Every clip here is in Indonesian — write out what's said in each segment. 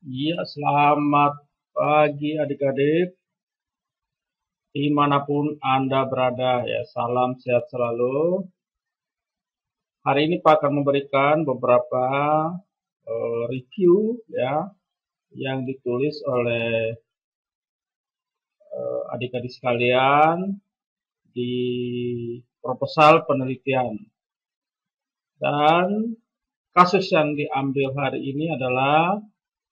Iya, selamat pagi adik-adik, dimanapun Anda berada ya, salam sehat selalu. Hari ini Pak akan memberikan beberapa review ya, yang ditulis oleh adik-adik sekalian di proposal penelitian. Dan kasus yang diambil hari ini adalah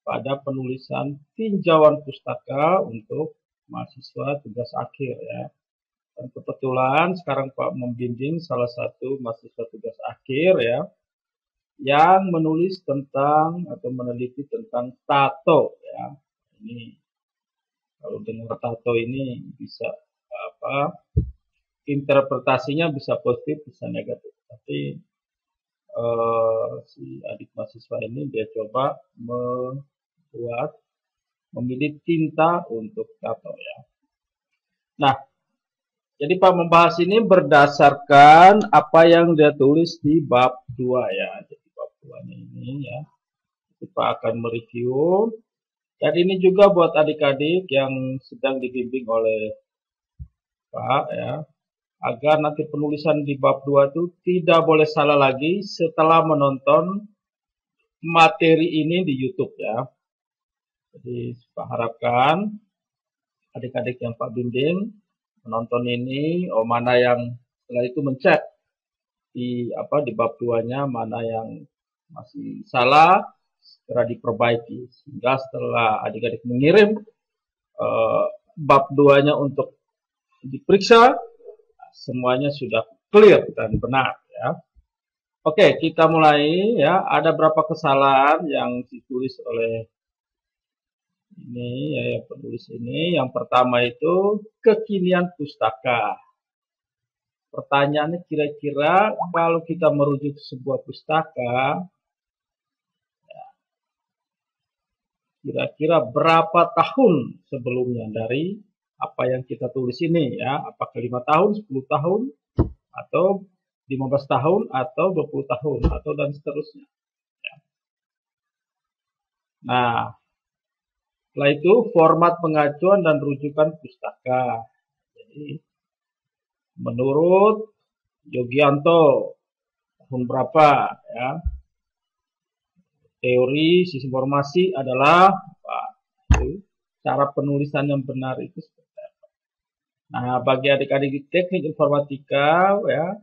pada penulisan tinjauan pustaka untuk mahasiswa tugas akhir ya. Dan kebetulan sekarang Pak membimbing salah satu mahasiswa tugas akhir ya, yang menulis tentang atau meneliti tentang tato ya. Ini kalau dengar tato ini bisa apa? Interpretasinya bisa positif, bisa negatif. Tapi si adik mahasiswa ini dia coba membuat memilih tinta untuk tato ya. Nah, jadi Pak membahas ini berdasarkan apa yang dia tulis di bab 2 ya. Jadi bab 2-nya ini ya. Jadi Pak akan mereview. Dan ini juga buat adik-adik yang sedang dibimbing oleh Pak ya. Agar nanti penulisan di bab 2 itu tidak boleh salah lagi setelah menonton materi ini di YouTube ya. Jadi Pak harapkan adik-adik yang Pak bimbing menonton ini, mana yang setelah itu mencet di bab 2-nya mana yang masih salah segera diperbaiki sehingga setelah adik-adik mengirim bab 2-nya untuk diperiksa semuanya sudah clear dan benar ya. Oke, kita mulai ya. Ada berapa kesalahan yang ditulis oleh ini ya, yang penulis ini. Yang pertama itu kekinian pustaka. Pertanyaannya kira-kira kalau kita merujuk sebuah pustaka, kira-kira berapa tahun sebelumnya dari apa yang kita tulis ini ya, apakah 5 tahun, 10 tahun, atau 15 tahun, atau 20 tahun, atau dan seterusnya. Nah, setelah itu format pengacuan dan rujukan pustaka. Jadi, menurut Yogianto, tahun berapa ya? Teori sistem informasi adalah apa? Cara penulisan yang benar itu seperti apa? Nah, bagi adik-adik di teknik informatika ya,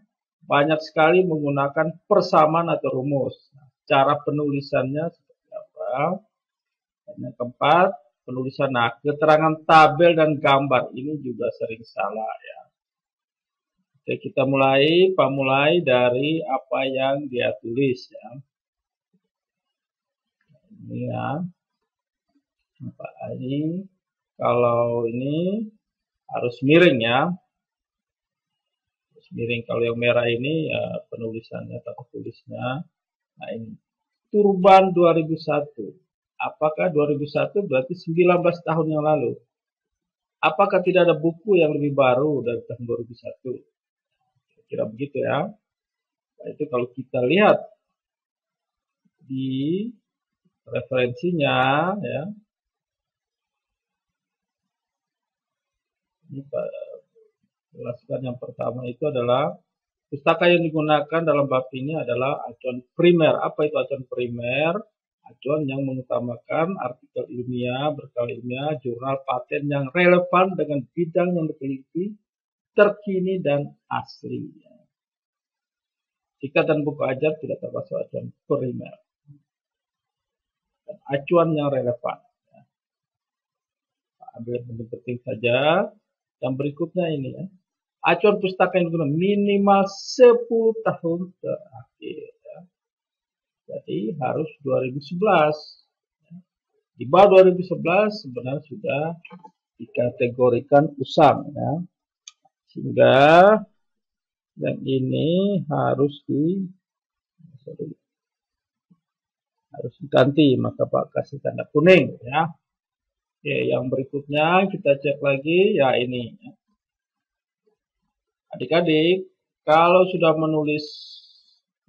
banyak sekali menggunakan persamaan atau rumus. Nah, cara penulisannya seperti apa? Dan yang keempat, penulisan. Nah, keterangan tabel dan gambar ini juga sering salah ya. Oke, kita mulai dari apa yang dia tulis ya. Ini ya. Ini kalau ini harus miring ya. Harus miring. Kalau yang merah ini ya penulisannya, tata tulisnya. Nah, ini Turban 2001. Apakah 2001 berarti 19 tahun yang lalu? Apakah tidak ada buku yang lebih baru dari tahun 2001? Kira begitu ya. Nah, itu kalau kita lihat di referensinya ya. Ini jelaskan yang pertama itu adalah pustaka yang digunakan dalam bab ini adalah acuan primer. Apa itu acuan primer? Acuan yang mengutamakan artikel ilmiah, berkala ilmiah, jurnal, paten yang relevan dengan bidang yang diteliti, terkini dan asli. Sikat dan buku ajar tidak termasuk acuan primer. Dan acuan yang relevan. Ambil yang penting saja. Yang berikutnya ini ya. Acuan pustaka yang digunakan minimal 10 tahun terakhir. Ya. Jadi harus 2011. Di bawah 2011 sebenarnya sudah dikategorikan usang ya. Sehingga yang ini harus diganti, maka Pak kasih tanda kuning ya. Oke, yang berikutnya kita cek lagi ya ini. Adik-adik, kalau sudah menulis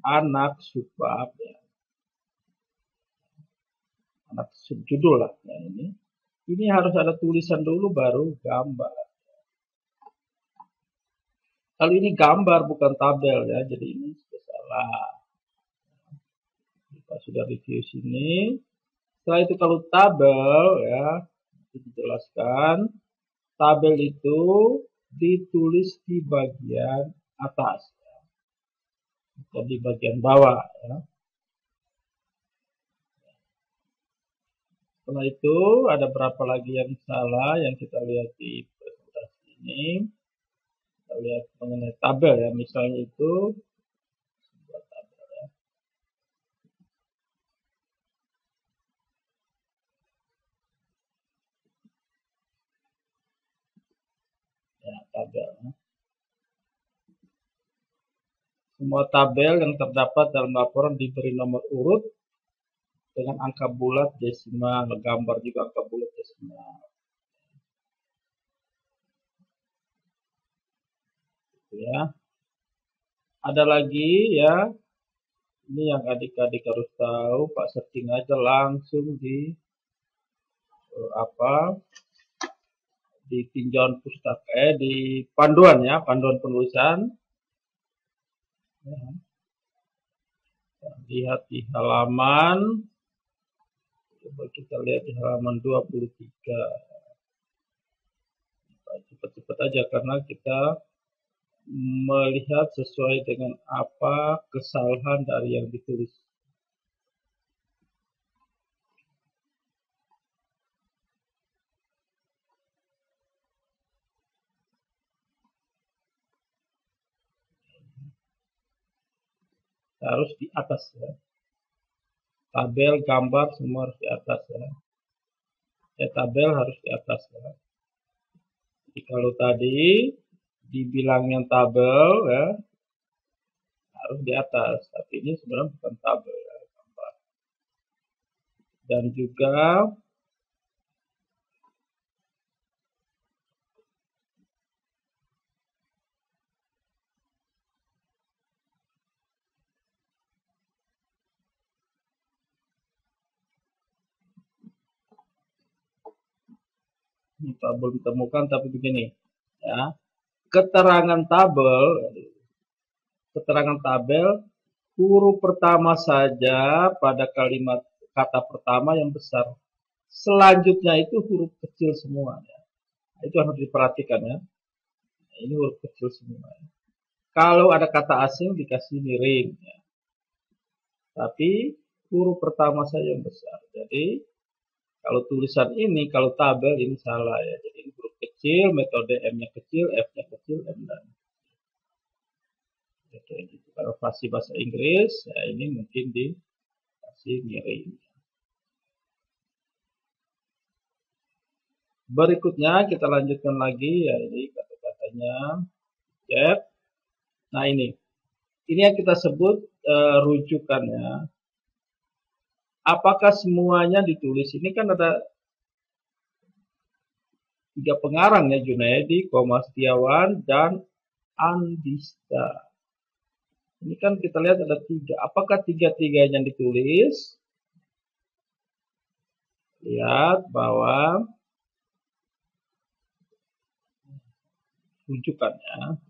anak subbab ya. anak subjudul lah ya ini harus ada tulisan dulu baru gambar. Kalau ini gambar bukan tabel ya, jadi ini sudah salah. Kita sudah review sini. Setelah itu kalau tabel ya, dijelaskan tabel itu ditulis di bagian atas ya, atau di bagian bawah ya. Setelah itu ada berapa lagi yang salah yang kita lihat di presentasi ini. Kita lihat mengenai tabel ya, misalnya itu sebuah tabel ya. Ya, tabel ya. Semua tabel yang terdapat dalam laporan diberi nomor urut dengan angka bulat desimal, gambar juga angka bulat desimal. Ya. Ada lagi ya. Ini yang adik-adik harus tahu, Pak searching aja langsung di di tinjauan pustaka di panduan ya, panduan penulisan. Ya. Lihat di halaman, coba kita lihat di halaman 23. Cepat-cepat aja karena kita melihat sesuai dengan apa kesalahan dari yang ditulis. Harus di atas ya. Tabel, gambar semua harus di atas ya. Tabel harus di atas ya. Jadi kalau tadi dibilangnya tabel ya harus di atas, tapi ini sebenarnya bukan tabel ya, gambar. Dan juga ini belum ditemukan tapi begini ya. Keterangan tabel huruf pertama saja pada kalimat kata pertama yang besar. Selanjutnya itu huruf kecil semua ya. Itu harus diperhatikan ya. Ini huruf kecil semua ya. Kalau ada kata asing dikasih miring ya. Tapi huruf pertama saja yang besar. Jadi kalau tulisan ini, kalau tabel ini salah ya. Jadi ini huruf kecil, metode M-nya kecil, F-nya kecil, M dan gitu. Kalau fasih bahasa Inggris, ya ini mungkin dikasih miring. Berikutnya kita lanjutkan lagi ya, ini kata-katanya chat. Nah ini yang kita sebut rujukannya. Apakah semuanya ditulis? Ini kan ada 3 pengarang ya, Junaidi, Setiawan, dan Andista. Ini kan kita lihat ada 3. Apakah 3-3-nya ditulis? Lihat bahwa rujukannya.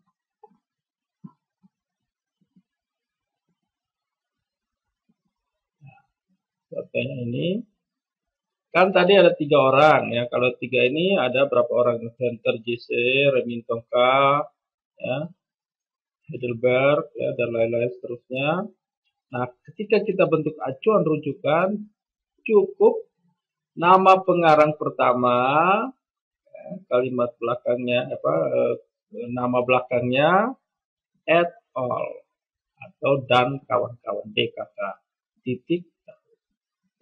Contohnya ini. Kan tadi ada 3 orang ya. Kalau 3 ini ada berapa orang? Center JC, Remington K, ya, Heidelberg, ya, dan lain-lain seterusnya. Nah, ketika kita bentuk acuan rujukan, cukup nama pengarang pertama, ya, kalimat belakangnya nama belakangnya et al atau dan kawan-kawan DKK titik.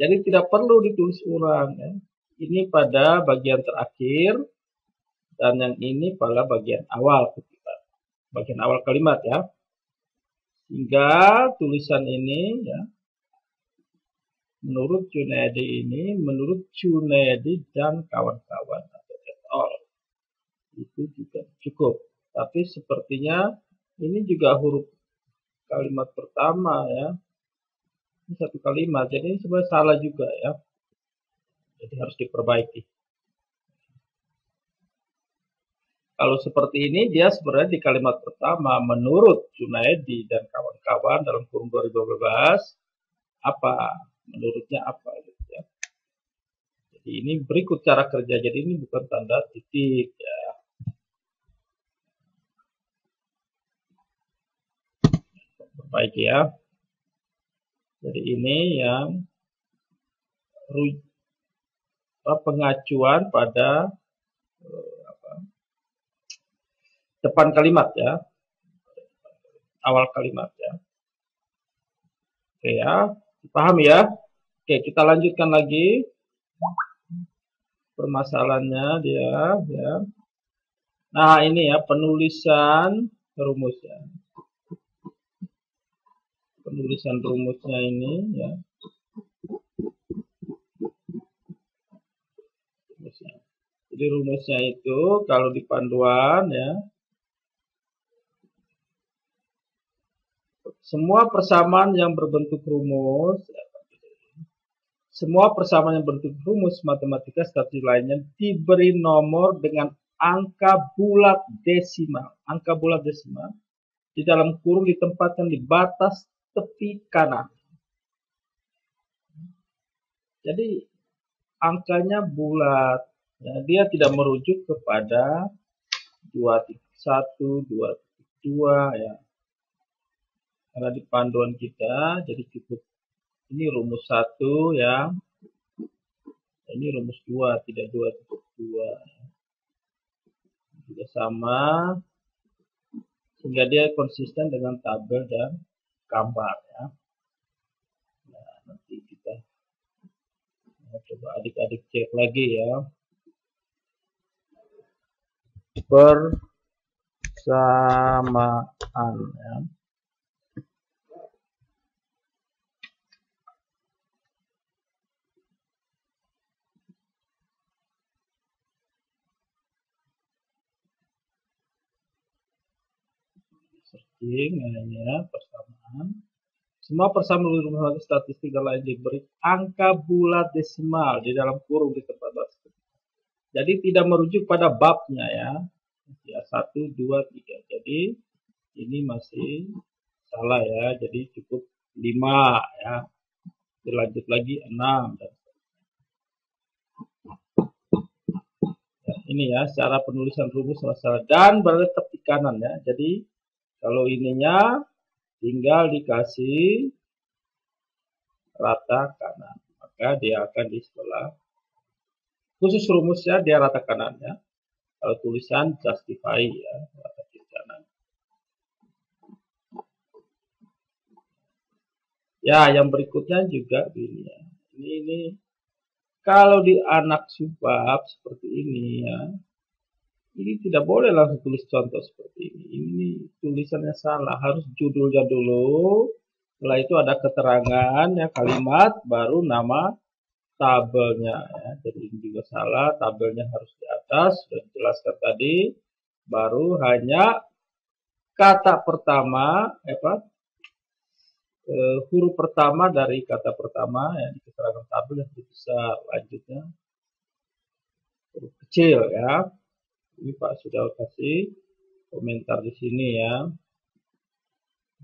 Jadi tidak perlu ditulis ulang ya. Ini pada bagian terakhir dan yang ini pada bagian awal kutipan. Bagian awal kalimat ya. Hingga tulisan ini ya, menurut Junaidi dan kawan-kawan atau et al. Itu juga cukup. Tapi sepertinya ini juga huruf kalimat pertama ya. Ini satu kalimat, jadi ini sebenarnya salah juga ya. Jadi harus diperbaiki. Kalau seperti ini, dia sebenarnya di kalimat pertama, menurut Junaedi dan kawan-kawan dalam kurun 2012, apa? Menurutnya apa? Gitu ya. Jadi ini berikut cara kerja. Jadi ini bukan tanda titik. Ya. Perbaiki ya. Jadi ini yang pengacuan pada depan kalimat ya, awal kalimat ya. Oke ya, paham ya? Oke, kita lanjutkan lagi permasalahannya dia ya. Nah, ini ya penulisan rumus ya. Penulisan rumusnya ini ya. Jadi rumusnya itu kalau di panduan ya, semua persamaan yang berbentuk rumus, semua persamaan yang berbentuk rumus matematika statistik lainnya diberi nomor dengan angka bulat desimal. Angka bulat desimal di dalam kurung ditempatkan di batas tepi kanan. Jadi angkanya bulat. Ya, dia tidak merujuk kepada 2.1, 2.2 ya. Karena di panduan kita jadi cukup ini rumus 1 ya. Ini rumus 2, tidak 2.2. Juga sama. Sehingga dia konsisten dengan tabel dan gambar ya. Nah, nanti kita coba adik-adik cek lagi ya. Persamaan ya. Searching ya, persamaan. Semua persamaan rumus statistik lain diberi angka bulat desimal di dalam kurung di tempat batas. Jadi tidak merujuk pada babnya ya. Ya 1, 2, 3. Jadi ini masih salah ya. Jadi cukup 5 ya. Dilanjut lagi 6 dan ya, ini ya cara penulisan rumus masalah dan berada tepi kanan ya. Jadi kalau ininya tinggal dikasih rata kanan, maka dia akan di sebelah khusus rumusnya dia rata kanan ya. Kalau tulisan justify ya, rata kiri kanan. Ya, yang berikutnya juga gini ya. Ini kalau di anak subbab seperti ini ya. Ini tidak boleh langsung tulis contoh seperti ini. Ini tulisannya salah, harus judulnya dulu. Setelah itu ada keterangan ya kalimat, baru nama tabelnya ya. Jadi ini juga salah, tabelnya harus di atas, sudah dijelaskan tadi. Baru hanya kata pertama huruf pertama dari kata pertama ya di keterangan tabel yang lebih besar. Lanjutnya huruf kecil ya. Ini Pak sudah kasih komentar di sini ya.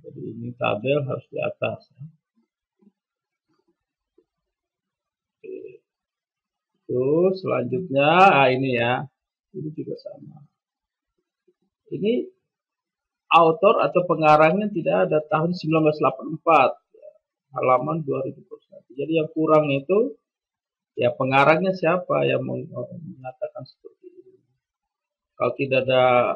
Jadi ini tabel harus di atas ya. Oke. Terus selanjutnya ini ya. Ini juga sama. Ini autor atau pengarangnya tidak ada tahun 1984 ya, halaman 2021. Jadi yang kurang itu ya pengarangnya siapa yang mengatakan seperti ini. Kalau tidak ada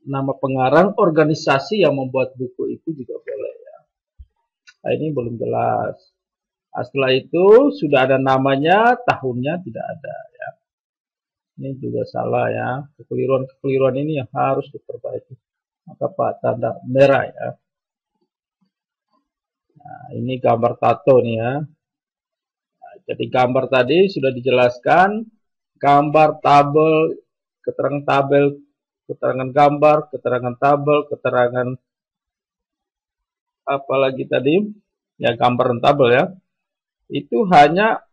nama pengarang, organisasi yang membuat buku itu juga boleh ya. Nah, ini belum jelas. Nah, setelah itu sudah ada namanya, tahunnya tidak ada ya. Ini juga salah ya. Kekeliruan ini yang harus diperbaiki. Maka Pak tanda merah ya. Nah, ini gambar tato nih ya. Nah, jadi gambar tadi sudah dijelaskan. Gambar tabel, keterangan tabel, keterangan gambar, keterangan tabel, keterangan apalagi tadi ya gambar dan tabel ya. Itu hanya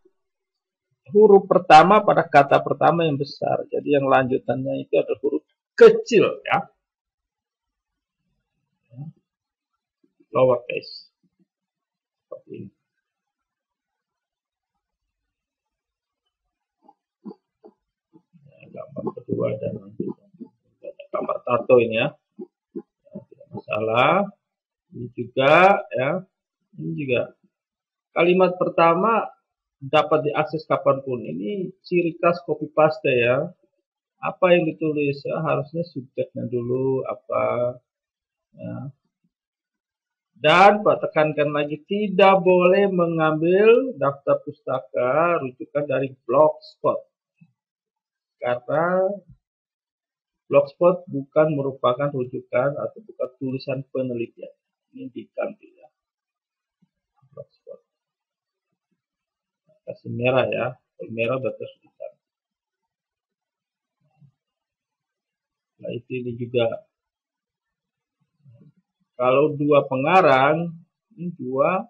huruf pertama pada kata pertama yang besar. Jadi yang lanjutannya itu adalah huruf kecil ya. Lowercase. Seperti ini. Gambar kedua dan lanjutan. Gambar tato ini ya. Tidak masalah. Ini juga ya. Ini juga. Kalimat pertama dapat diakses kapanpun. Ini ciri khas copy paste ya. Apa yang ditulis ya, harusnya subjeknya dulu apa ya. Dan Pak tekankan lagi, tidak boleh mengambil daftar pustaka rujukan dari Blogspot. Karena Blogspot bukan merupakan rujukan atau bukan tulisan penelitian. Ini diganti ya. Blogspot. Kasih merah ya. Kalau merah berarti rujukan. Nah itu ini juga. Kalau dua pengarang, ini dua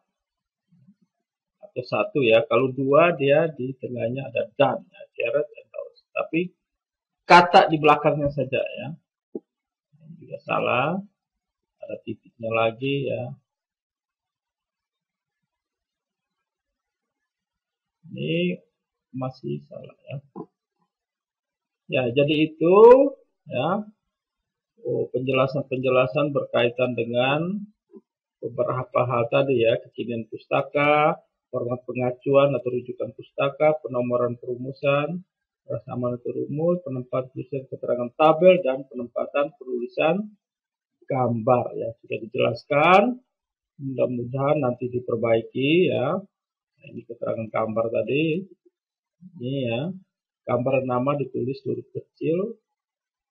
atau satu ya. Kalau dua dia di tengahnya ada dan ya. Jared and Dawes. Tapi kata di belakangnya saja ya. Ini juga salah. Ada titiknya lagi ya. Ini masih salah ya. Ya, jadi itu ya. Penjelasan-penjelasan berkaitan dengan beberapa hal tadi ya, kekinian pustaka, format pengacuan atau rujukan pustaka, penomoran perumusan, persamaan atau rumus, penempatan tulisan keterangan tabel, dan penempatan penulisan gambar ya, sudah dijelaskan. Mudah-mudahan nanti diperbaiki ya. Ini keterangan gambar tadi. Ini ya, gambar nama ditulis huruf kecil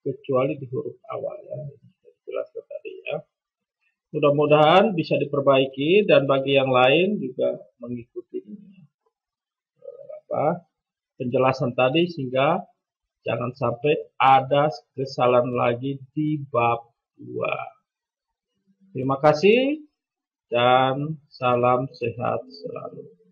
kecuali di huruf awal ya. Ini sudah dijelaskan tadi ya. Mudah-mudahan bisa diperbaiki dan bagi yang lain juga mengikuti ini penjelasan tadi sehingga jangan sampai ada kesalahan lagi di bab 2. Terima kasih dan salam sehat selalu.